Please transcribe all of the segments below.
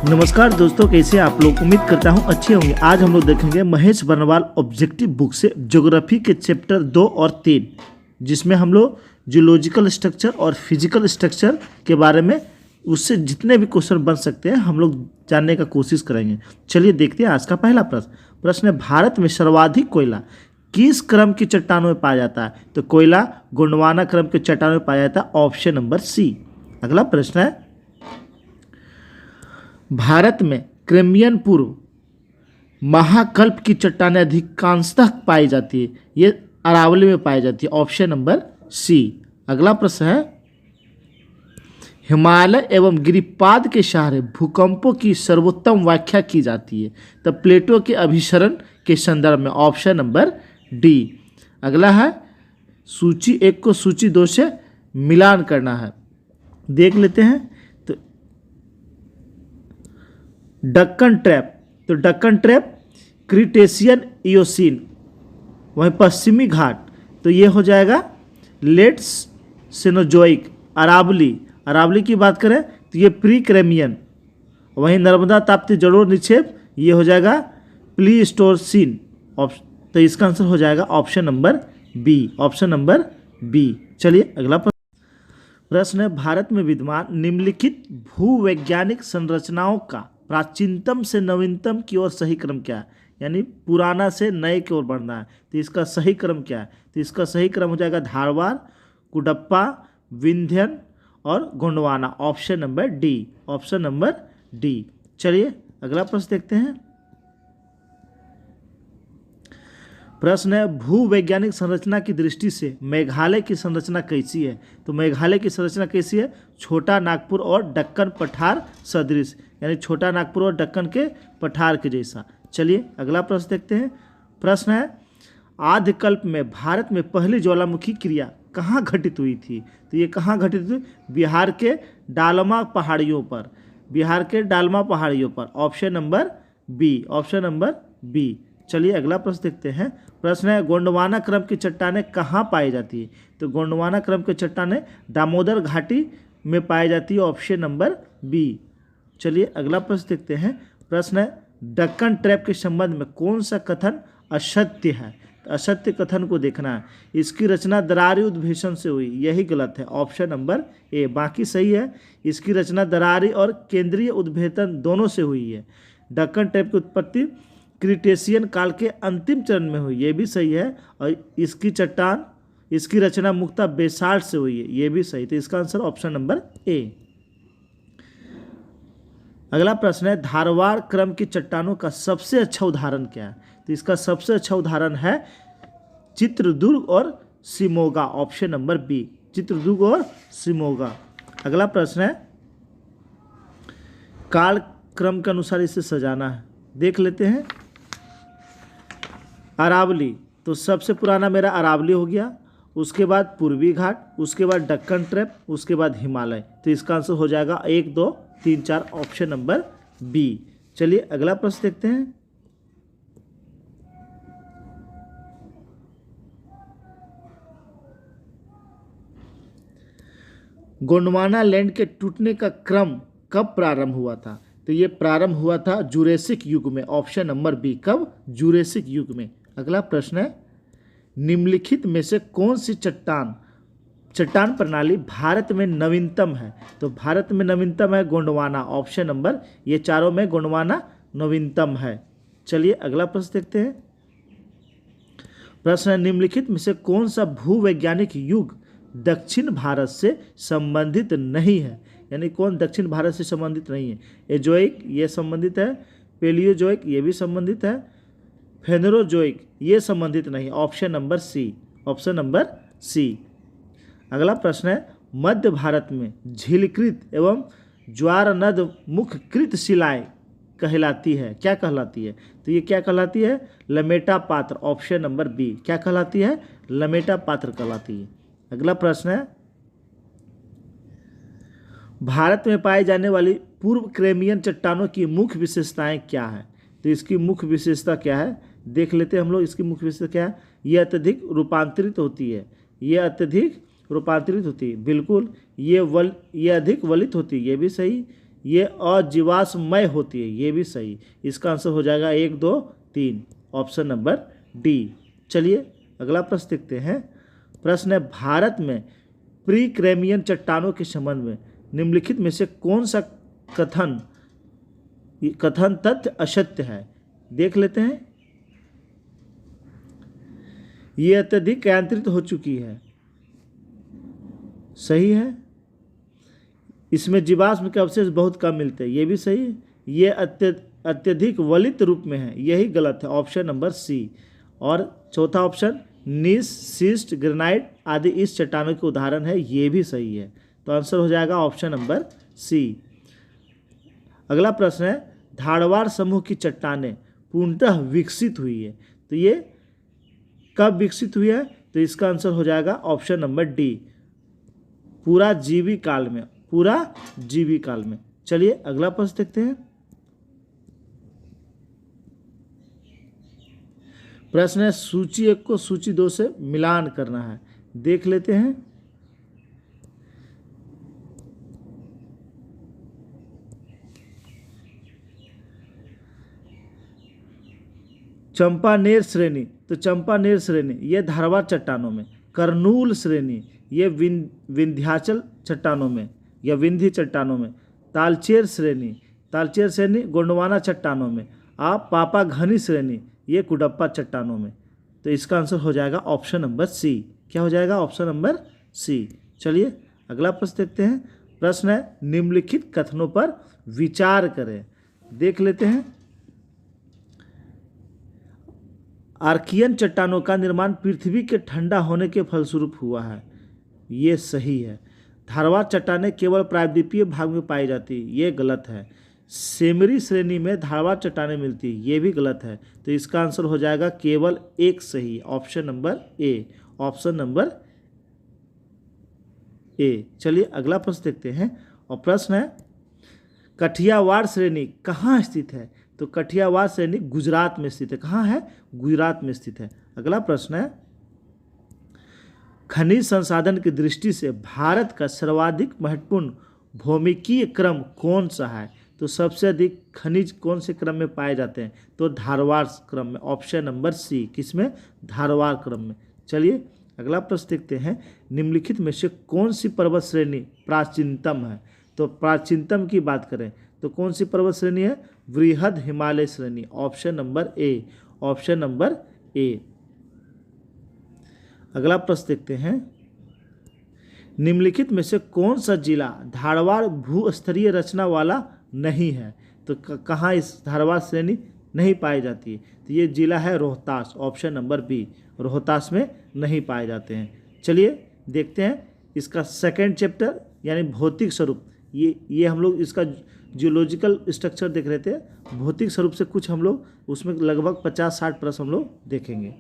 नमस्कार दोस्तों, कैसे आप लोग। उम्मीद करता हूँ अच्छे होंगे। आज हम लोग देखेंगे महेश बर्नवाल ऑब्जेक्टिव बुक से ज्योग्राफी के चैप्टर 2 और 3, जिसमें हम लोग जियोलॉजिकल स्ट्रक्चर और फिजिकल स्ट्रक्चर के बारे में उससे जितने भी क्वेश्चन बन सकते हैं हम लोग जानने का कोशिश करेंगे। चलिए देखते हैं आज का पहला प्रश्न है, भारत में सर्वाधिक कोयला किस क्रम की चट्टानों में पाया जाता है? तो कोयला गोंडवाना क्रम के चट्टानों में पाया जाता है, ऑप्शन नंबर सी। अगला प्रश्न है, भारत में क्रिमियन पूर्व महाकल्प की चट्टानें अधिकांशतः पाई जाती है, ये अरावली में पाई जाती है, ऑप्शन नंबर सी। अगला प्रश्न है, हिमालय एवं गिरिपाद के सहारे भूकंपों की सर्वोत्तम व्याख्या की जाती है, तो प्लेटो के अभिसरण के संदर्भ में, ऑप्शन नंबर डी। अगला है, सूची 1 को सूची 2 से मिलान करना है, देख लेते हैं। डक्कन ट्रैप, तो डक्कन ट्रैप क्रिटेशियन इयोसीन, वहीं पश्चिमी घाट, तो ये हो जाएगा लेट सेनोजोइक। अरावली की बात करें तो ये प्री क्रेमियन, वहीं नर्मदा ताप्ती जलोढ़ निक्षेप ये हो जाएगा प्लीस्टोसिन। तो इसका आंसर हो जाएगा option number B, option number B. चलिए अगला प्रश्न है, भारत में विद्यमान निम्नलिखित भूवैज्ञानिक संरचनाओं का प्राचीनतम से नवीनतम की ओर सही क्रम क्या है? यानी पुराना से नए की ओर बढ़ना है, तो इसका सही क्रम क्या है? तो इसका सही क्रम हो जाएगा धारवाड़, कुडप्पा, विंध्यन और Gondwana, option number D, option number D. चलिए अगला प्रश्न देखते हैं। प्रश्न है, भूवैज्ञानिक संरचना की दृष्टि से मेघालय की संरचना कैसी है? तो मेघालय की संरचना कैसी है? छोटा नागपुर और दक्कन पठार सदृश, यानी छोटा नागपुर और दक्कन के पठार के जैसा। चलिए अगला प्रश्न देखते हैं। प्रश्न है, आद्यकल्प में भारत में पहली ज्वालामुखी क्रिया कहाँ घटित हुई थी? तो ये कहाँ घटित हुई? बिहार के डालमा पहाड़ियों पर, बिहार के डालमा पहाड़ियों पर, option number B, option number B. चलिए अगला प्रश्न देखते हैं। प्रश्न है, गोंडवाना क्रम की चट्टानें कहाँ पाई जाती है? तो गोंडवाना क्रम की चट्टानें दामोदर घाटी में पाई जाती है, ऑप्शन नंबर बी। चलिए अगला प्रश्न देखते हैं। प्रश्न है, दक्कन ट्रैप के संबंध में कौन सा कथन असत्य है? तो असत्य कथन को देखना है। इसकी रचना दरारी उद्भेषण से हुई, यही गलत है, ऑप्शन नंबर ए। बाकी सही है। इसकी रचना दरारी और केंद्रीय उद्भेदन दोनों से हुई है। दक्कन ट्रैप की उत्पत्ति क्रिटेशियन काल के अंतिम चरण में हुई, ये भी सही है। और इसकी रचना मुख्यतः बेसाल्ट से हुई है, ये भी सही। तो इसका आंसर ऑप्शन नंबर ए। अगला प्रश्न है, धारवाड़ क्रम की चट्टानों का सबसे अच्छा उदाहरण क्या है? तो इसका सबसे अच्छा उदाहरण है चित्रदुर्ग और Shimoga, option number B, Chitradurga और शिमोगा। अगला प्रश्न है, काल क्रम के अनुसार इसे सजाना है, देख लेते हैं। अरावली, तो सबसे पुराना मेरा अरावली हो गया, उसके बाद पूर्वी घाट, उसके बाद दक्कन ट्रैप, उसके बाद हिमालय। तो इसका आंसर हो जाएगा 1, 2, 3, 4, ऑप्शन नंबर बी। चलिए अगला प्रश्न देखते हैं। गोंडवाना लैंड के टूटने का क्रम कब प्रारंभ हुआ था? तो ये प्रारंभ हुआ था जुरेसिक युग में, ऑप्शन नंबर बी। कब? जुरेसिक युग में। अगला प्रश्न है, निम्नलिखित में से कौन सी चट्टान प्रणाली भारत में नवीनतम है? तो भारत में नवीनतम है गोंडवाना, ऑप्शन नंबर, ये चारों में गोंडवाना नवीनतम है। चलिए अगला प्रश्न देखते हैं। प्रश्न है, निम्नलिखित में से कौन सा भूवैज्ञानिक युग दक्षिण भारत से संबंधित नहीं है? यानी कौन दक्षिण भारत से संबंधित नहीं है? एजोइक ये संबंधित है, पेलियोजोइक ये भी संबंधित है, फेनोरोजोइक ये संबंधित नहीं, option number C, option number C. अगला प्रश्न है, मध्य भारत में झीलकृत एवं ज्वार नद मुखकृत शिलाएं कहलाती है, क्या कहलाती है? तो ये क्या कहलाती है? लमेटा पात्र, ऑप्शन नंबर बी। क्या कहलाती है? लमेटा पात्र कहलाती है। अगला प्रश्न है, भारत में पाई जाने वाली पूर्व क्रेमियन चट्टानों की मुख्य विशेषताएं क्या है? तो इसकी मुख्य विशेषता क्या है, देख लेते हैं हम लोग। इसकी मुख्य विशेषता क्या है? ये अत्यधिक रूपांतरित होती है, ये अत्यधिक रूपांतरित होती है, बिल्कुल। ये अधिक वलित होती है, ये भी सही। ये अजीवाश्ममय होती है, ये भी सही। इसका आंसर हो जाएगा 1, 2, 3, ऑप्शन नंबर डी। चलिए अगला प्रश्न देखते हैं। प्रश्न है, भारत में प्री क्रेमियन चट्टानों के संबंध में निम्नलिखित में से कौन सा कथन तथ्य असत्य है? देख लेते हैं। ये अत्यधिक यांत्रित हो चुकी है, सही है। इसमें जीवाश्म के अवशेष बहुत कम मिलते हैं, ये भी सही है। ये अत्यधिक वलित रूप में है, यही गलत है, ऑप्शन नंबर सी। और चौथा ऑप्शन नीस, सिस्ट, ग्रेनाइट आदि इस चट्टानों के उदाहरण है, ये भी सही है। तो आंसर हो जाएगा ऑप्शन नंबर सी। अगला प्रश्न है, धारवाड़ समूह की चट्टानें पूर्णतः विकसित हुई है, तो ये कब विकसित हुई है? तो इसका आंसर हो जाएगा ऑप्शन नंबर डी, पूरा जीवी काल में, पूरा जीवी काल में। चलिए अगला प्रश्न देखते हैं। प्रश्न है, सूची 1 को सूची 2 से मिलान करना है, देख लेते हैं। चंपानेर श्रेणी, तो चंपानेर श्रेणी ये धारवाड़ चट्टानों में, करनूल श्रेणी ये विंध्याचल चट्टानों में या विंध्य चट्टानों में, तालचेर श्रेणी गोंडवाना चट्टानों में, पापा घनी श्रेणी ये कुडप्पा चट्टानों में। तो इसका आंसर हो जाएगा ऑप्शन नंबर सी। क्या हो जाएगा? Option number C. चलिए अगला प्रश्न देखते हैं। प्रश्न है, निम्नलिखित कथनों पर विचार करें, देख लेते हैं। आर्कियन चट्टानों का निर्माण पृथ्वी के ठंडा होने के फलस्वरूप हुआ है, ये सही है। धारवाड़ चट्टानें केवल प्रायद्वीपीय भाग में पाई जाती है, ये गलत है। सेमरी श्रेणी में धारवाड़ चट्टानें मिलती है, ये भी गलत है। तो इसका आंसर हो जाएगा केवल एक सही, option number A, option number A. चलिए अगला प्रश्न देखते हैं। और प्रश्न है, कठियावाड़ श्रेणी कहाँ स्थित है? तो कठियावाड़ श्रेणी गुजरात में स्थित है। कहाँ है? गुजरात में स्थित है। अगला प्रश्न है, खनिज संसाधन की दृष्टि से भारत का सर्वाधिक महत्वपूर्ण भौमिकीय क्रम कौन सा है? तो सबसे अधिक खनिज कौन से क्रम में पाए जाते हैं? तो धारवाड़ क्रम में, ऑप्शन नंबर सी। किसमें? धारवाड़ क्रम में। चलिए अगला प्रश्न देखते हैं। निम्नलिखित में से कौन सी पर्वत श्रेणी प्राचीनतम है? तो प्राचीनतम की बात करें तो कौन सी पर्वत श्रेणी है? वृहद हिमालय श्रेणी, option number A, option number A. अगला प्रश्न देखते हैं। निम्नलिखित में से कौन सा जिला धारवाड़ भूस्तरीय रचना वाला नहीं है? तो कहाँ इस धारवाड़ श्रेणी नहीं पाई जाती है? तो ये जिला है Rohtas, option number B, Rohtas में नहीं पाए जाते हैं। चलिए देखते हैं इसका सेकंड चैप्टर यानी भौतिक स्वरूप। ये हम लोग इसका जियोलॉजिकल स्ट्रक्चर देख रहे थे, भौतिक स्वरूप से कुछ हम लोग उसमें लगभग 50-60 प्रश्न हम लोग देखेंगे।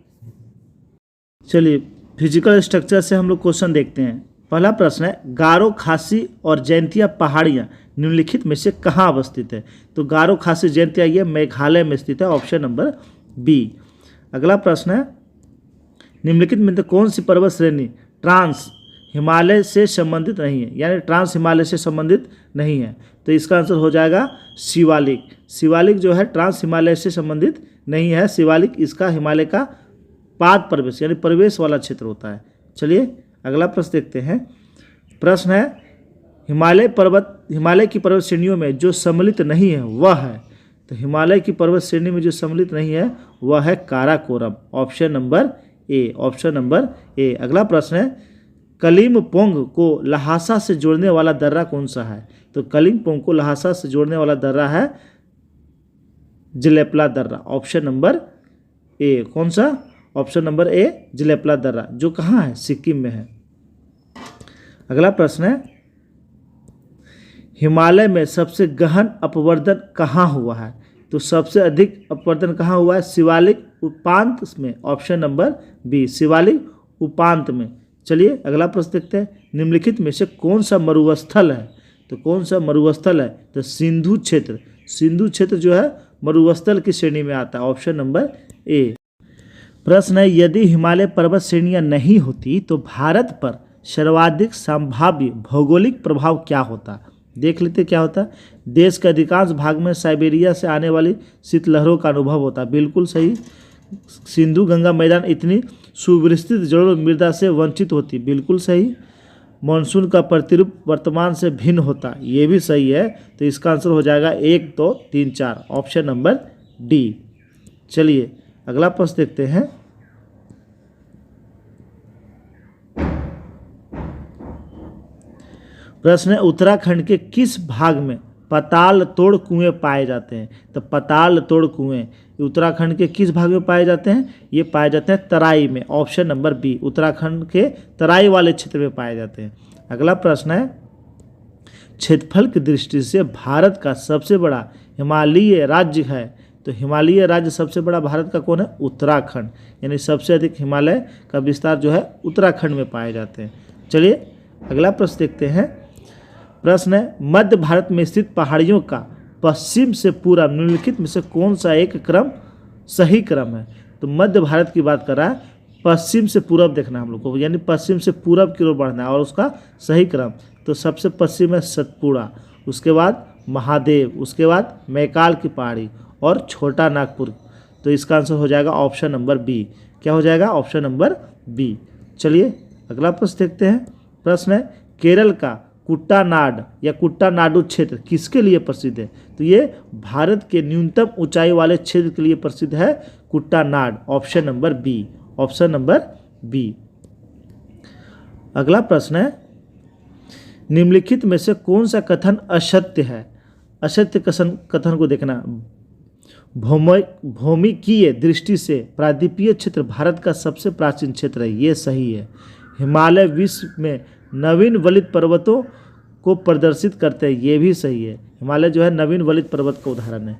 चलिए फिजिकल स्ट्रक्चर से हम लोग क्वेश्चन देखते हैं। पहला प्रश्न है, गारो खासी और जयंतिया पहाड़ियाँ निम्नलिखित में से कहाँ अवस्थित है? तो गारो खासी जयंतिया ये मेघालय में स्थित है, ऑप्शन नंबर बी। अगला प्रश्न है, निम्नलिखित में से कौन सी पर्वत श्रेणी ट्रांस हिमालय से संबंधित नहीं है, यानी ट्रांस हिमालय से संबंधित नहीं है? तो इसका आंसर हो जाएगा शिवालिक। शिवालिक जो है ट्रांस हिमालय से संबंधित नहीं है। शिवालिक इसका हिमालय का पाद प्रवेश यानी प्रवेश वाला क्षेत्र होता है। चलिए अगला प्रश्न देखते हैं। प्रश्न है, हिमालय की पर्वत श्रेणियों में जो सम्मिलित नहीं है वह है? तो हिमालय की पर्वत श्रेणी में जो सम्मिलित नहीं है वह है Karakoram, option number A, option number A. अगला प्रश्न है, कलिम्पोंग को लहासा से जोड़ने वाला दर्रा कौन सा है? तो कलिम्पोंग को लहासा से जोड़ने वाला दर्रा है जलेपला दर्रा, ऑप्शन नंबर ए। कौन सा? ऑप्शन नंबर ए, जलेपला दर्रा, जो कहाँ है? सिक्किम में है। अगला प्रश्न है, हिमालय में सबसे गहन अपवर्तन कहाँ हुआ है? तो सबसे अधिक अपवर्तन कहाँ हुआ है? शिवालिक उपांत में, ऑप्शन नंबर बी, शिवालिक उपांत में। चलिए अगला प्रश्न देखते हैं। निम्नलिखित में से कौन सा मरुस्थल है? तो कौन सा मरुस्थल है? तो सिंधु क्षेत्र। सिंधु क्षेत्र जो है मरुस्थल की श्रेणी में आता है, ऑप्शन नंबर ए। प्रश्न है, यदि हिमालय पर्वत श्रेणियां नहीं होती तो भारत पर सर्वाधिक संभाव्य भौगोलिक प्रभाव क्या होता? देख लेते क्या होता है। देश के अधिकांश भाग में साइबेरिया से आने वाली शीतलहरों का अनुभव होता है, बिल्कुल सही। सिंधु गंगा मैदान इतनी सुविस्तृत जलोढ़ मृदा से वंचित होती, बिल्कुल सही। मानसून का प्रतिरूप वर्तमान से भिन्न होता, ये भी सही है। तो इसका आंसर हो जाएगा 1, 2, 3, 4, ऑप्शन नंबर डी। चलिए अगला प्रश्न देखते हैं। प्रश्न है उत्तराखंड के किस भाग में पताल तोड़ कुएं पाए जाते हैं। तो पताल तोड़ कुएं उत्तराखंड के किस भाग में पाए जाते हैं? ये पाए जाते हैं तराई में, ऑप्शन नंबर बी, उत्तराखंड के तराई वाले क्षेत्र में पाए जाते हैं। अगला प्रश्न है क्षेत्रफल की दृष्टि से भारत का सबसे बड़ा हिमालयी राज्य है। तो हिमालयी राज्य सबसे बड़ा भारत का कौन है? उत्तराखंड, यानी सबसे अधिक हिमालय का विस्तार जो है उत्तराखंड में पाए जाते हैं। चलिए अगला प्रश्न देखते हैं। प्रश्न है मध्य भारत में स्थित पहाड़ियों का पश्चिम से पूर्व निम्नलिखित में से कौन सा एक क्रम सही क्रम है? तो मध्य भारत की बात कर रहा है, पश्चिम से पूर्व देखना हम लोग को, यानी पश्चिम से पूर्व की ओर बढ़ना है और उसका सही क्रम। तो सबसे पश्चिम है सतपुड़ा, उसके बाद महादेव, उसके बाद मैकाल की पहाड़ी और छोटा नागपुर। तो इसका आंसर हो जाएगा ऑप्शन नंबर बी। क्या हो जाएगा? Option number B. चलिए अगला प्रश्न देखते हैं। प्रश्न है केरल का कुट्टानाड या कुट्टानाडु क्षेत्र किसके लिए प्रसिद्ध है? तो ये भारत के न्यूनतम ऊंचाई वाले क्षेत्र के लिए प्रसिद्ध है Kuttanad, option number B, option number B. अगला प्रश्न है निम्नलिखित में से कौन सा कथन असत्य है? असत्य कथन को देखना। भौमिकीय दृष्टि से प्रायद्वीपीय क्षेत्र भारत का सबसे प्राचीन क्षेत्र है, ये सही है। हिमालय विश्व में नवीन वलित पर्वतों को प्रदर्शित करते हैं, ये भी सही है। हिमालय जो है नवीन वलित पर्वत का उदाहरण है।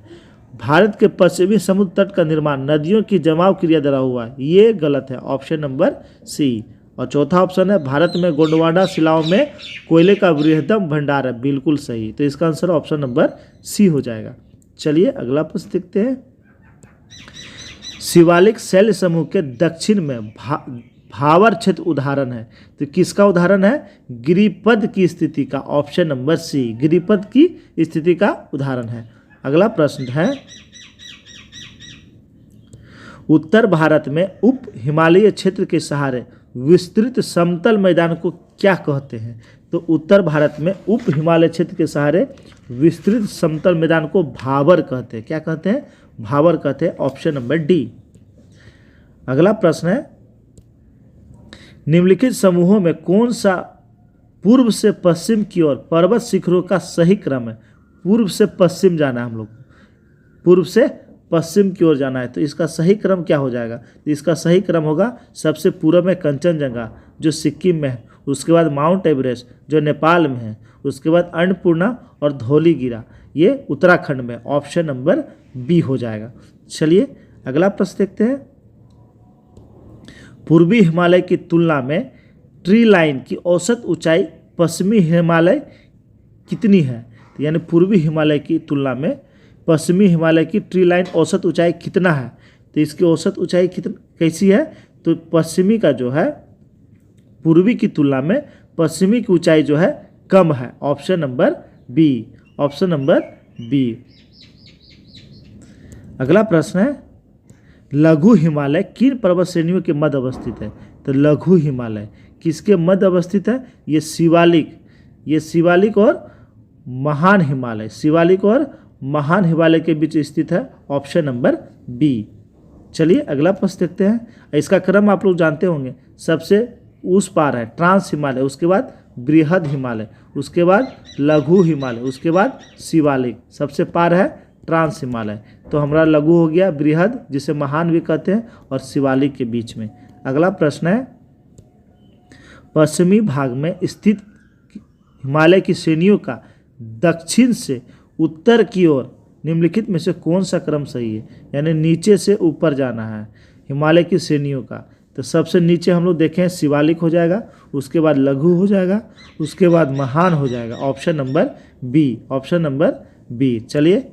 भारत के पश्चिमी समुद्र तट का निर्माण नदियों की जमाव क्रिया द्वारा हुआ है, ये गलत है, ऑप्शन नंबर सी। और चौथा ऑप्शन है भारत में गोंडवाना शिलाओं में कोयले का बृहत्तम भंडार है, बिल्कुल सही। तो इसका आंसर ऑप्शन नंबर सी हो जाएगा। चलिए अगला प्रश्न देखते हैं। शिवालिक शैल समूह के दक्षिण में भावर क्षेत्र उदाहरण है, तो किसका उदाहरण है? गिरिपद की स्थिति का, ऑप्शन नंबर सी, गिरिपद की स्थिति का उदाहरण है। अगला प्रश्न है उत्तर भारत में उप हिमालयी क्षेत्र के सहारे विस्तृत समतल मैदान को क्या कहते हैं? तो उत्तर भारत में उप हिमालय क्षेत्र के सहारे विस्तृत समतल मैदान को भावर कहते हैं। क्या कहते हैं? भावर कहते हैं, ऑप्शन नंबर डी। अगला प्रश्न है निम्नलिखित समूहों में कौन सा पूर्व से पश्चिम की ओर पर्वत शिखरों का सही क्रम है? पूर्व से पश्चिम जाना है हम लोग, पूर्व से पश्चिम की ओर जाना है, तो इसका सही क्रम क्या हो जाएगा? तो इसका सही क्रम होगा सबसे पूर्व में कंचनजंगा जो सिक्किम में है, उसके बाद माउंट एवरेस्ट जो नेपाल में है, उसके बाद अन्नपूर्णा और धौलीगिरा ये उत्तराखंड में, ऑप्शन नंबर बी हो जाएगा। चलिए अगला प्रश्न देखते हैं। पूर्वी हिमालय की तुलना में ट्री लाइन की औसत ऊंचाई पश्चिमी हिमालय कितनी है? तो यानी पूर्वी हिमालय की तुलना में पश्चिमी हिमालय की ट्री लाइन औसत ऊंचाई कितना है? तो इसकी औसत ऊंचाई कैसी है? तो पश्चिमी का जो है पूर्वी की तुलना में पश्चिमी की ऊंचाई जो है कम है, option number B, option number B. अगला प्रश्न है लघु हिमालय किन पर्वत श्रेणियों के मध्य अवस्थित है? तो लघु हिमालय किसके मध्य अवस्थित है? ये शिवालिक और महान हिमालय, शिवालिक और महान हिमालय के बीच स्थित है, ऑप्शन नंबर बी। चलिए अगला प्रश्न देखते हैं। इसका क्रम आप लोग जानते होंगे, सबसे उस पार है ट्रांस हिमालय, उसके बाद बृहद हिमालय, उसके बाद लघु हिमालय, उसके बाद शिवालिक, सबसे पार है ट्रांस हिमालय। तो हमारा लघु हो गया, बृहद जिसे महान भी कहते हैं, और शिवालिक के बीच में। अगला प्रश्न है पश्चिमी भाग में स्थित हिमालय की श्रेणियों का दक्षिण से उत्तर की ओर निम्नलिखित में से कौन सा क्रम सही है? यानी नीचे से ऊपर जाना है हिमालय की श्रेणियों का। तो सबसे नीचे हम लोग देखें शिवालिक हो जाएगा, उसके बाद लघु हो जाएगा, उसके बाद महान हो जाएगा, option number B, option number B. चलिए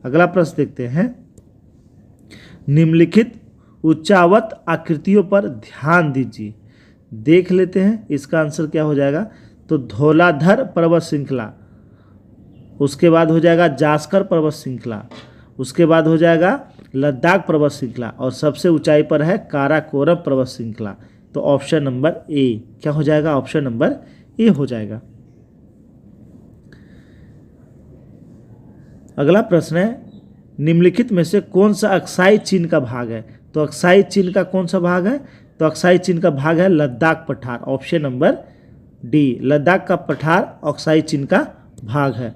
अगला प्रश्न देखते हैं। निम्नलिखित उच्चावत आकृतियों पर ध्यान दीजिए, देख लेते हैं इसका आंसर क्या हो जाएगा। तो धौलाधर पर्वत श्रृंखला, उसके बाद हो जाएगा जास्कर पर्वत श्रृंखला, उसके बाद हो जाएगा लद्दाख पर्वत श्रृंखला और सबसे ऊंचाई पर है काराकोरम पर्वत श्रृंखला। तो ऑप्शन नंबर ए क्या हो जाएगा, ऑप्शन नंबर ए हो जाएगा। अगला प्रश्न है निम्नलिखित में से कौन सा अक्साई चीन का भाग है। तो अक्साई चीन का कौन सा भाग है, तो अक्साई चीन का भाग है लद्दाख पठार, ऑप्शन नंबर डी, लद्दाख का पठार अक्साई चीन का भाग है।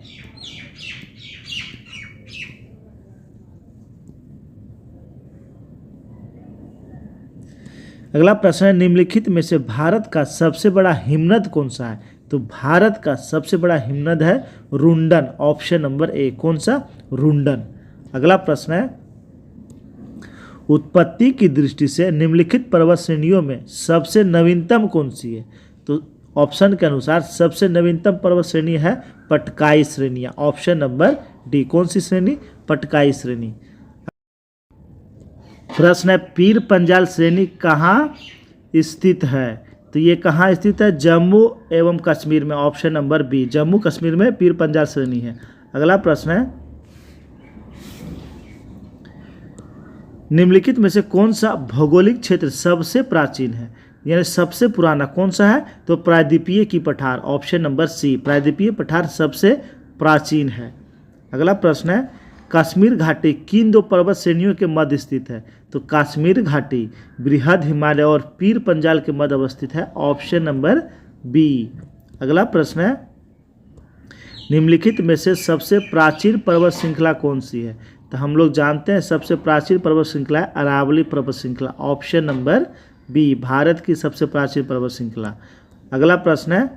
अगला प्रश्न है निम्नलिखित में से भारत का सबसे बड़ा हिमनद कौन सा है। तो भारत का सबसे बड़ा हिमनद है रुंडन, ऑप्शन नंबर ए, कौन सा, रुंडन। अगला प्रश्न है उत्पत्ति की दृष्टि से निम्नलिखित पर्वत श्रेणियों में सबसे नवीनतम कौन सी है। तो ऑप्शन के अनुसार सबसे नवीनतम पर्वत श्रेणी है पटकाई श्रेणियां, ऑप्शन नंबर डी, कौन सी श्रेणी, पटकाई श्रेणी। प्रश्न है पीर पंजाल श्रेणी कहाँ स्थित है। तो ये कहाँ स्थित है, जम्मू एवं कश्मीर में, option number B, Jammu Kashmir में पीर पंजाल श्रेणी है। अगला प्रश्न है निम्नलिखित में से कौन सा भौगोलिक क्षेत्र सबसे प्राचीन है, यानी सबसे पुराना कौन सा है। तो प्रायद्वीपीय की पठार, ऑप्शन नंबर सी, प्रायद्वीपीय पठार सबसे प्राचीन है। अगला प्रश्न है कश्मीर घाटी किन दो पर्वत श्रेणियों के मध्य स्थित है। तो कश्मीर घाटी बृहद हिमालय और पीर पंजाल के मध्य अवस्थित है, ऑप्शन नंबर बी। अगला प्रश्न है निम्नलिखित में से सबसे प्राचीन पर्वत श्रृंखला कौन सी है। तो हम लोग जानते हैं सबसे प्राचीन पर्वत श्रृंखला है अरावली पर्वत श्रृंखला, ऑप्शन नंबर बी, भारत की सबसे प्राचीन पर्वत श्रृंखला। अगला प्रश्न है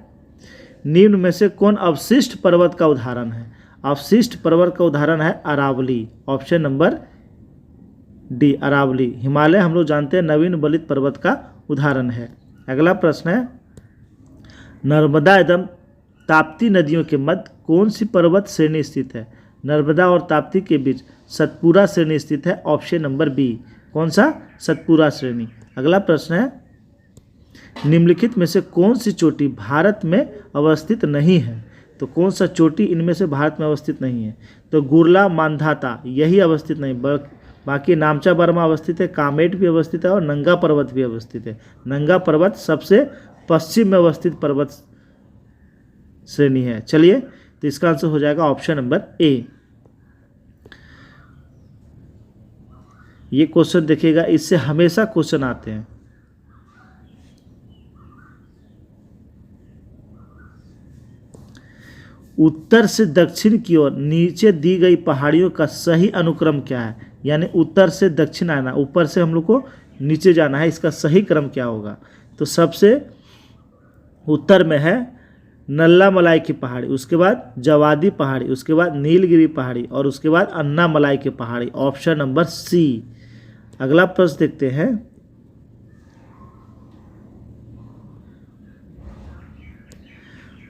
निम्न में से कौन अवशिष्ट पर्वत का उदाहरण है। अवशिष्ट पर्वत का उदाहरण है Aravalli, option number D, Aravalli. Himalaya हम लोग जानते हैं नवीन बलित पर्वत का उदाहरण है। अगला प्रश्न है नर्मदा एवं ताप्ती नदियों के मध्य कौन सी पर्वत श्रेणी स्थित है। नर्मदा और ताप्ती के बीच सतपुरा श्रेणी स्थित है, ऑप्शन नंबर बी, कौन सा, सतपुरा श्रेणी। अगला प्रश्न है निम्नलिखित में से कौन सी चोटी भारत में अवस्थित नहीं है। तो कौन सा चोटी इनमें से भारत में अवस्थित नहीं है। तो गुरला मांधाता यही अवस्थित नहीं, बाकी नामचा बर्मा अवस्थित है, कामेट भी अवस्थित है और नंगा पर्वत भी अवस्थित है। नंगा पर्वत सबसे पश्चिम में अवस्थित पर्वत श्रेणी है। चलिए तो इसका आंसर हो जाएगा ऑप्शन नंबर ए। ये क्वेश्चन देखिएगा, इससे हमेशा क्वेश्चन आते हैं। उत्तर से दक्षिण की ओर नीचे दी गई पहाड़ियों का सही अनुक्रम क्या है। यानी उत्तर से दक्षिण आना, ऊपर से हम लोग को नीचे जाना है, इसका सही क्रम क्या होगा। तो सबसे उत्तर में है नल्ला मलाई की पहाड़ी, उसके बाद जवादी पहाड़ी, उसके बाद नीलगिरी पहाड़ी और उसके बाद अन्ना मलाई की पहाड़ी, ऑप्शन नंबर सी। अगला प्रश्न देखते हैं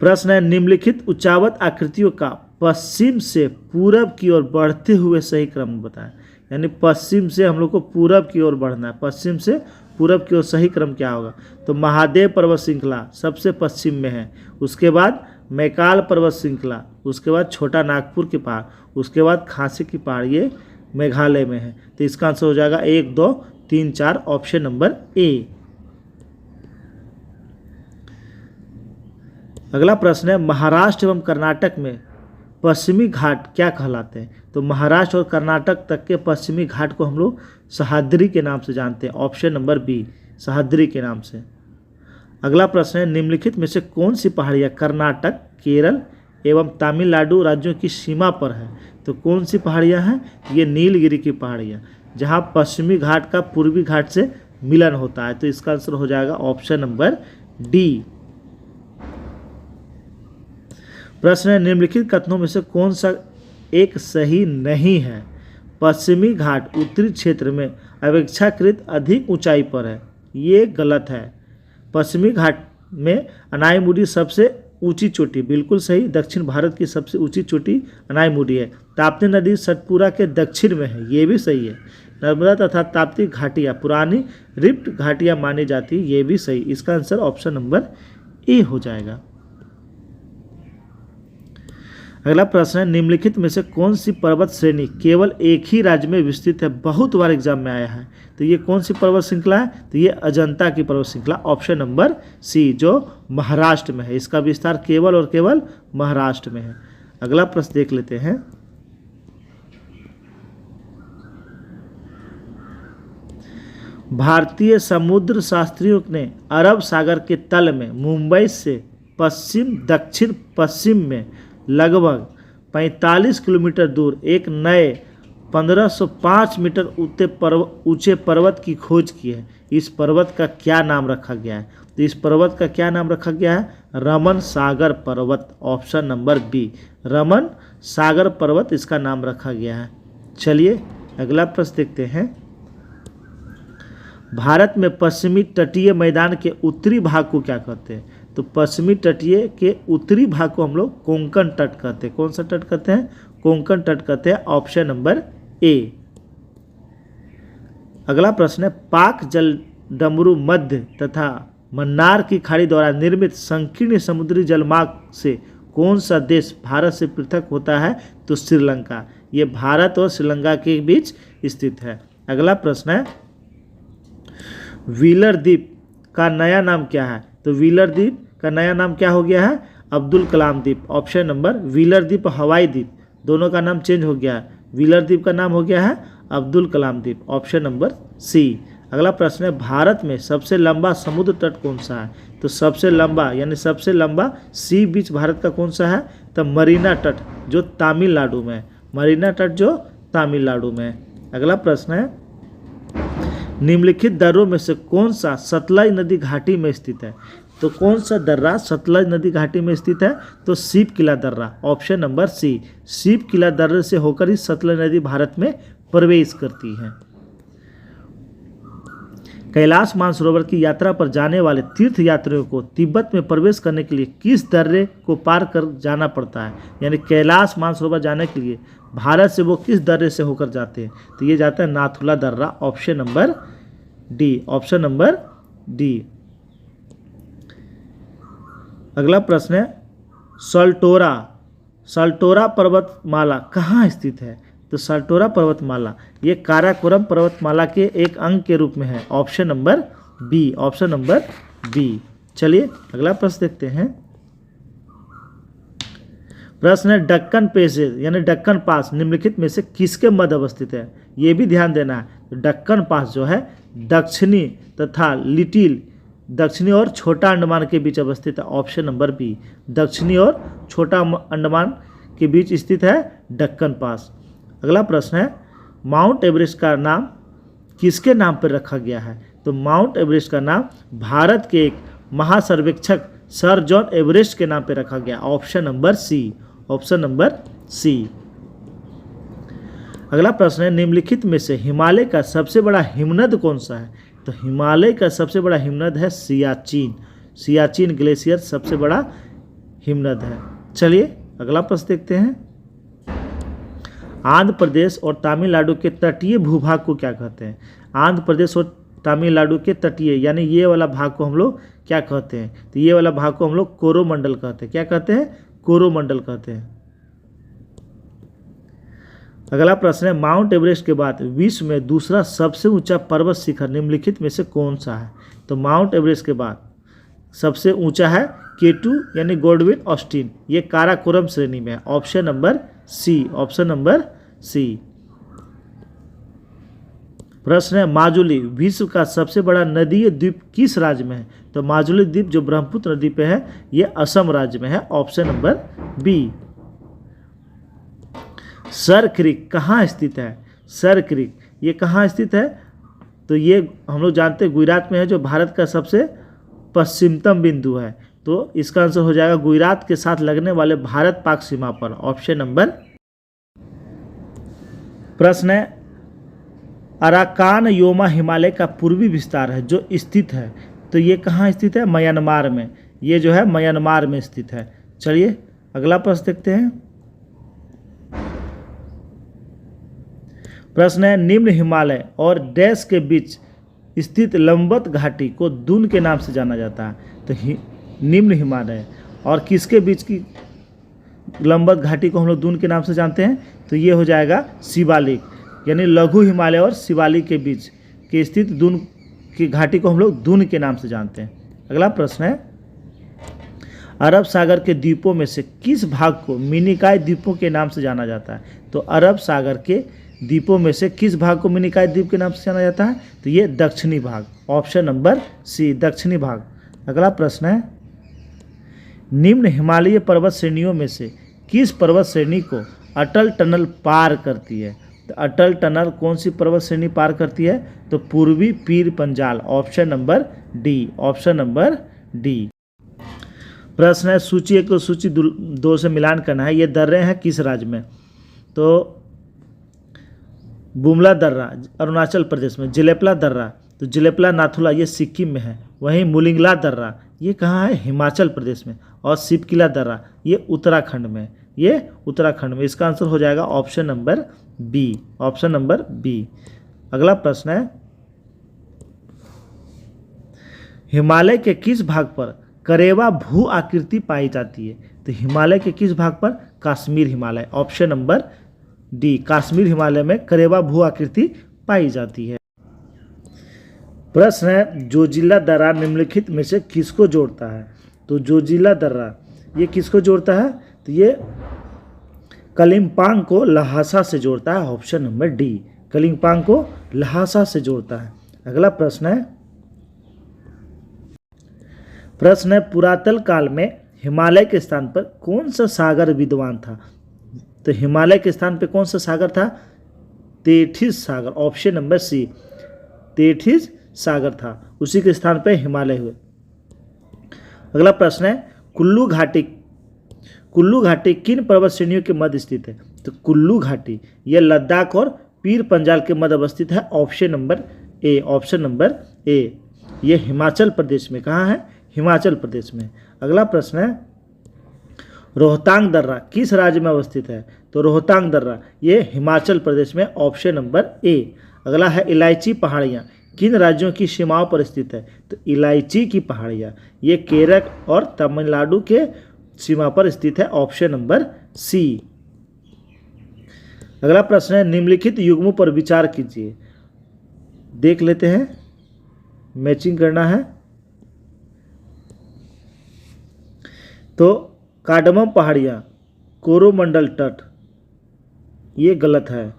प्रश्न है निम्नलिखित उच्चावत आकृतियों का पश्चिम से पूरब की ओर बढ़ते हुए सही क्रम बताएं। यानी पश्चिम से हम लोग को पूरब की ओर बढ़ना है, पश्चिम से पूरब की ओर सही क्रम क्या होगा। तो महादेव पर्वत श्रृंखला सबसे पश्चिम में है, उसके बाद मैकाल पर्वत श्रृंखला, उसके बाद छोटा नागपुर की पहाड़, उसके बाद खासी की पहाड़, ये मेघालय में है। तो इसका आंसर हो जाएगा 1, 2, 3, 4, ऑप्शन नंबर ए। अगला प्रश्न है महाराष्ट्र एवं कर्नाटक में पश्चिमी घाट क्या कहलाते हैं। तो महाराष्ट्र और कर्नाटक तक के पश्चिमी घाट को हम लोग सह्याद्री के नाम से जानते हैं, ऑप्शन नंबर बी, सह्याद्री के नाम से। अगला प्रश्न है निम्नलिखित में से कौन सी पहाड़ियाँ कर्नाटक, केरल एवं तमिलनाडु राज्यों की सीमा पर है। तो कौन सी पहाड़ियाँ हैं, ये नीलगिरी की पहाड़ियाँ, जहाँ पश्चिमी घाट का पूर्वी घाट से मिलन होता है। तो इसका आंसर हो जाएगा ऑप्शन नंबर डी। प्रश्न है निम्नलिखित कथनों में से कौन सा एक सही नहीं है। पश्चिमी घाट उत्तरी क्षेत्र में अपेक्षाकृत अधिक ऊंचाई पर है, ये गलत है। पश्चिमी घाट में अनाईमुडी सबसे ऊंची चोटी, बिल्कुल सही, दक्षिण भारत की सबसे ऊंची चोटी अनाईमुडी है। ताप्ती नदी सतपुरा के दक्षिण में है, ये भी सही है। नर्मदा तथा ताप्ती घाटियाँ पुरानी रिफ्ट घाटियाँ मानी जाती है, ये भी सही। इसका आंसर ऑप्शन नंबर ए हो जाएगा। अगला प्रश्न है, निम्नलिखित में से कौन सी पर्वत श्रेणी केवल एक ही राज्य में विस्तृत है? बहुत बार एग्जाम में आया है। तो ये कौन सी पर्वत श्रृंखला है? तो ये अजंता की पर्वत श्रृंखला, ऑप्शन नंबर सी, जो महाराष्ट्र में है। इसका विस्तार केवल और केवल महाराष्ट्र में है। अगला प्रश्न देख लेते हैं। भारतीय समुद्र शास्त्रियों ने अरब सागर के तल में मुंबई से पश्चिम दक्षिण पश्चिम में लगभग 45 किलोमीटर दूर एक नए 1505 मीटर ऊंचे पर्वत की खोज की है। इस पर्वत का क्या नाम रखा गया है? तो इस पर्वत का क्या नाम रखा गया है? रमन सागर पर्वत, ऑप्शन नंबर बी, रमन सागर पर्वत इसका नाम रखा गया है। चलिए अगला प्रश्न देखते हैं। भारत में पश्चिमी तटीय मैदान के उत्तरी भाग को क्या कहते हैं? तो पश्चिमी तटीय के उत्तरी भाग को हम लोग कोंकण तट कहते हैं। कौन सा तट कहते हैं? कोंकण तट कहते हैं, ऑप्शन नंबर ए। अगला प्रश्न है, पाक जल डमरू मध्य तथा मन्नार की खाड़ी द्वारा निर्मित संकीर्ण समुद्री जलमार्ग से कौन सा देश भारत से पृथक होता है? तो श्रीलंका। ये भारत और श्रीलंका के बीच स्थित है। अगला प्रश्न है, व्हीलर द्वीप का नया नाम क्या है? तो व्हीलर द्वीप का नया नाम क्या हो गया है? अब्दुल कलाम द्वीप, ऑप्शन नंबर। व्हीलर द्वीप और हवाई द्वीप दोनों का नाम चेंज हो गया है। व्हीलर द्वीप का नाम हो गया है अब्दुल कलाम द्वीप, ऑप्शन नंबर सी। अगला प्रश्न है, भारत में सबसे लंबा समुद्र तट कौन सा है? तो सबसे लंबा यानी सबसे लंबा सी बीच भारत का कौन सा है? तो मरीना तट, जो तमिलनाडु में है। मरीना तट जो तमिलनाडु में है। अगला प्रश्न है, निम्नलिखित दर्रों में से कौन सा सतलज नदी घाटी में स्थित है? तो कौन सा दर्रा सतलज नदी घाटी में स्थित है? तो सीप किला दर्रा, ऑप्शन नंबर सी। सीप किला दर्रे से होकर ही सतलज नदी भारत में प्रवेश करती है। कैलाश मानसरोवर की यात्रा पर जाने वाले तीर्थ यात्रियों को तिब्बत में प्रवेश करने के लिए किस दर्रे को पार कर जाना पड़ता है? यानी कैलाश मानसरोवर जाने के लिए भारत से वो किस दर्रे से होकर जाते हैं? तो ये जाता है नाथुला दर्रा, option number D, option number D. अगला प्रश्न है, सल्टोरा पर्वतमाला कहाँ स्थित है? तो सल्टोरा पर्वतमाला ये काराकोरम पर्वतमाला के एक अंग के रूप में है, option number B, option number B. चलिए अगला प्रश्न देखते हैं। प्रश्न है, दक्कन पेसेज यानी दक्कन पास निम्नलिखित में से किसके मध्य अवस्थित है? ये भी ध्यान देना है। तो दक्कन पास जो है दक्षिणी तथा लिटिल दक्षिणी और छोटा अंडमान के बीच अवस्थित है, ऑप्शन नंबर बी। दक्षिणी और छोटा अंडमान के बीच स्थित है दक्कन पास। अगला प्रश्न है, माउंट एवरेस्ट का नाम किसके नाम पर रखा गया है? तो माउंट एवरेस्ट का नाम भारत के एक महासर्वेक्षक सर जॉन एवरेस्ट के नाम पर रखा गया, option number C, option number C. अगला प्रश्न है, निम्नलिखित में से हिमालय का सबसे बड़ा हिमनद कौन सा है? तो हिमालय का सबसे बड़ा हिमनद है सियाचिन। सियाचिन ग्लेशियर सबसे बड़ा हिमनद है। चलिए अगला प्रश्न देखते हैं। आंध्र प्रदेश और तमिलनाडु के तटीय भूभाग को क्या कहते हैं? आंध्र प्रदेश और तमिलनाडु के तटीय यानी ये वाला भाग को हम लोग क्या कहते हैं? तो ये वाला भाग को हम लोग कोरोमंडल कहते हैं। क्या कहते हैं? कोरोमंडल कहते हैं। अगला प्रश्न है, माउंट एवरेस्ट के बाद विश्व में दूसरा सबसे ऊंचा पर्वत शिखर निम्नलिखित में से कौन सा है? तो माउंट एवरेस्ट के बाद सबसे ऊंचा है K2 यानी गोल्डविन ऑस्टिन, ये काराकोरम श्रेणी में है, option number C, option number C. प्रश्न है, माजुली विश्व का सबसे बड़ा नदीय द्वीप किस राज्य में है? तो माजुली द्वीप जो ब्रह्मपुत्र नदी पे है ये असम राज्य में है, option number B. Sir Creek कहाँ स्थित है? सर क्रीक ये कहाँ स्थित है? तो ये हम लोग जानते हैं गुजरात में है, जो भारत का सबसे पश्चिमतम बिंदु है। तो इसका आंसर हो जाएगा गुजरात के साथ लगने वाले भारत पाक सीमा पर, ऑप्शन नंबर। प्रश्न है, अराकान योमा हिमालय का पूर्वी विस्तार है जो स्थित है, तो ये कहाँ स्थित है? म्यांमार में। ये जो है म्यांमार में स्थित है। चलिए अगला प्रश्न देखते हैं। प्रश्न है, निम्न हिमालय और डैश के बीच स्थित लंबवत घाटी को दून के नाम से जाना जाता है। तो निम्न हिमालय और किसके बीच की लंबवत घाटी को हम लोग दून के नाम से जानते हैं, तो ये हो जाएगा शिवालिक, यानी लघु हिमालय और शिवालिक के बीच की स्थित दून की घाटी को हम लोग दून के नाम से जानते हैं। अगला प्रश्न है, अरब सागर के द्वीपों में से किस भाग को मिनिकॉय द्वीपों के नाम से जाना जाता है? तो अरब सागर के द्वीपों में से किस भाग को मिनिकॉय द्वीप के नाम से जाना जाता है? तो ये दक्षिणी भाग, ऑप्शन नंबर सी, दक्षिणी भाग। अगला प्रश्न है, निम्न हिमालयी पर्वत श्रेणियों में से किस पर्वत श्रेणी को अटल टनल पार करती है? तो अटल टनल कौन सी पर्वत श्रेणी पार करती है? तो पूर्वी Pir Panjal, option number D, option number D. प्रश्न है, सूची 1 को सूची 2 से मिलान करना है। ये दर्रे हैं किस राज्य में? तो बुमला दर्रा अरुणाचल प्रदेश में, जिलेपला दर्रा, तो जिलेपला नाथुला ये सिक्किम में है, वहीं मुलिंगला दर्रा ये कहाँ है? हिमाचल प्रदेश में, और सिपकिला दर्रा ये उत्तराखंड में, ये उत्तराखंड में। इसका आंसर हो जाएगा option number B, option number B. अगला प्रश्न है, हिमालय के किस भाग पर करेवा भू आकृति पाई जाती है? तो हिमालय के किस भाग पर? Kashmir Himalaya, option number D, Kashmir Himalaya में करेवा भू आकृति पाई जाती है। प्रश्न है, जोजिला दर्रा निम्नलिखित में से किसको जोड़ता है? तो जोजिला दर्रा ये किसको जोड़ता है? तो ये कलिम्पांग को लहासा से जोड़ता है, ऑप्शन नंबर डी, कलिम्पांग को लहासा से जोड़ता है। अगला प्रश्न है, पुरातन काल में हिमालय के स्थान पर कौन सा सागर विद्वान था? तो हिमालय के स्थान पर कौन सा सागर था? तेथिस सागर, ऑप्शन नंबर सी, तेथिस सागर था, उसी के स्थान पर हिमालय हुए। अगला प्रश्न है, कुल्लू घाटी किन पर्वत श्रेणियों के मध्य स्थित है? तो कुल्लू घाटी यह लद्दाख और पीर पंजाल के मध्य अवस्थित है, option number A, option number A. यह हिमाचल प्रदेश में, कहाँ है? हिमाचल प्रदेश में। अगला प्रश्न है, रोहतांग दर्रा किस राज्य में अवस्थित है? तो रोहतांग दर्रा ये हिमाचल प्रदेश में, ऑप्शन नंबर ए। अगला है, इलायची पहाड़ियाँ किन राज्यों की सीमाओं पर स्थित है? तो इलायची की पहाड़ियाँ ये केरल और तमिलनाडु के सीमा पर स्थित है, ऑप्शन नंबर सी। अगला प्रश्न है, निम्नलिखित युग्मों पर विचार कीजिए। देख लेते हैं, मैचिंग करना है। तो कार्डमम पहाड़ियाँ, कोरोमंडल तट ये गलत है।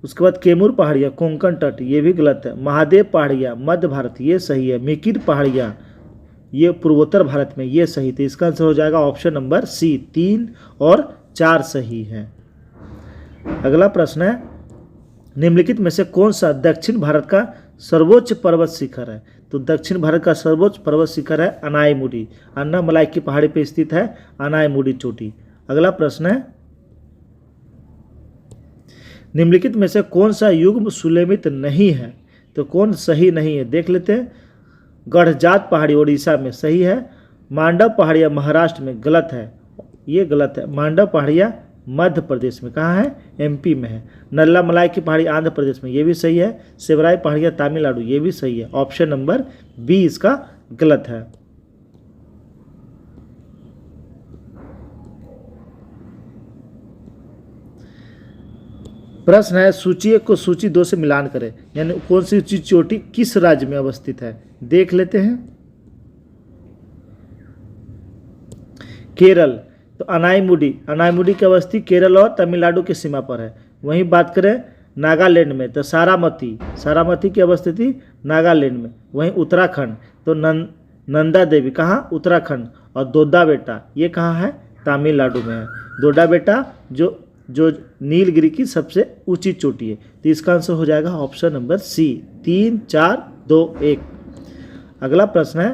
उसके बाद कैमूर पहाड़ियाँ, कोंकण तट ये भी गलत है। महादेव पहाड़ियाँ मध्य भारत ये सही है। मिकिर पहाड़ियाँ ये पूर्वोत्तर भारत में, ये सही। तो इसका आंसर हो जाएगा ऑप्शन नंबर सी, 3 और 4 सही है। अगला प्रश्न है, निम्नलिखित में से कौन सा दक्षिण भारत का सर्वोच्च पर्वत शिखर है? तो दक्षिण भारत का सर्वोच्च पर्वत शिखर है अनाईमुडी, अन्नामलाई की पहाड़ी पर स्थित है अनाईमुडी चोटी। अगला प्रश्न है, निम्नलिखित में से कौन सा युग्म सुलेमित नहीं है? तो कौन सही नहीं है देख लेते हैं। गढ़जात पहाड़ी उड़ीसा में सही है। मांडव पहाड़ियाँ महाराष्ट्र में गलत है, ये गलत है। मांडव पहाड़ियाँ मध्य प्रदेश में, कहाँ है? एमपी में है। नल्ला मलाई की पहाड़ी आंध्र प्रदेश में, ये भी सही है। सेवराई पहाड़ियाँ तमिलनाडु, ये भी सही है। ऑप्शन नंबर बी इसका गलत है। प्रश्न है, सूची 1 को सूची 2 से मिलान करें, यानी कौन सी ऊंची चोटी किस राज्य में अवस्थित है? देख लेते हैं। केरल, तो अनाईमुडी की अवस्थित केरल और तमिलनाडु की सीमा पर है। वहीं बात करें नागालैंड में, तो सारामती की अवस्थिति नागालैंड में। वहीं उत्तराखंड, तो नंदा देवी कहाँ? उत्तराखंड। और दोड्डा बेटा ये कहाँ है? तमिलनाडु में है। दोड्डा बेटा जो नीलगिरी की सबसे ऊंची चोटी है। तो इसका आंसर हो जाएगा ऑप्शन नंबर सी, 3, 4, 2, 1। अगला प्रश्न है,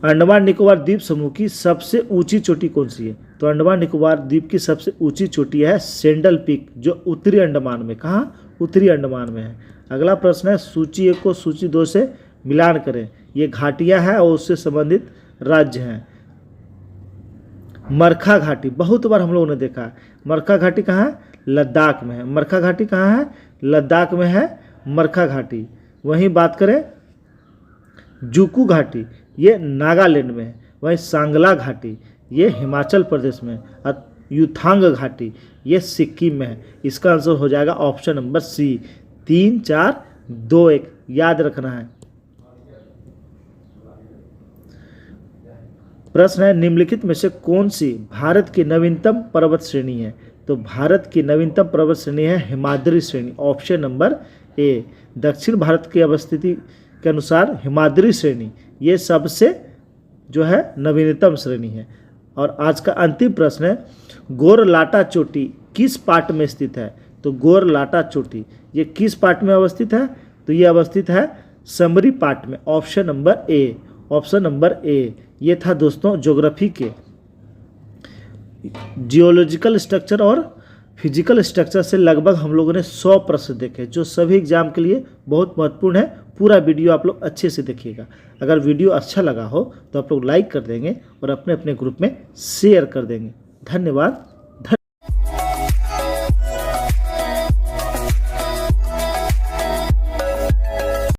अंडमान निकोबार द्वीप समूह की सबसे ऊंची चोटी कौन सी है? तो अंडमान निकोबार द्वीप की सबसे ऊंची चोटी है सेंडल पीक, जो उत्तरी अंडमान में, कहाँ? उत्तरी अंडमान में है। अगला प्रश्न है, सूची 1 को सूची 2 से मिलान करें। ये घाटियाँ हैं और उससे संबंधित राज्य हैं। मरखा घाटी बहुत बार हम लोगों ने देखा है। मरखा घाटी कहाँ है? लद्दाख में है। मरखा घाटी कहाँ है? लद्दाख में है मरखा घाटी। वहीं बात करें जुकू घाटी, ये नागालैंड में है। वहीं सांगला घाटी ये हिमाचल प्रदेश में है। और युथांग घाटी ये सिक्किम में है। इसका आंसर हो जाएगा ऑप्शन नंबर सी। 3 4 2 1 याद रखना है। प्रश्न है निम्नलिखित में से कौन सी भारत की नवीनतम पर्वत श्रेणी है। तो भारत की नवीनतम पर्वत श्रेणी है हिमाद्री श्रेणी, ऑप्शन नंबर ए। दक्षिण भारत की अवस्थिति के अनुसार हिमाद्री श्रेणी ये सबसे जो है नवीनतम श्रेणी है। और आज का अंतिम प्रश्न है गोरलाटा चोटी किस पार्ट में स्थित है। तो गोरलाटा चोटी ये किस पार्ट में अवस्थित है। तो ये अवस्थित है समरी पार्ट में, option number A. Option number A. ये था दोस्तों ज्योग्राफी के जियोलॉजिकल स्ट्रक्चर और फिजिकल स्ट्रक्चर से लगभग हम लोगों ने 100 प्रश्न देखे जो सभी एग्जाम के लिए बहुत महत्वपूर्ण है। पूरा वीडियो आप लोग अच्छे से देखिएगा। अगर वीडियो अच्छा लगा हो तो आप लोग लाइक कर देंगे और अपने अपने ग्रुप में शेयर कर देंगे। धन्यवाद।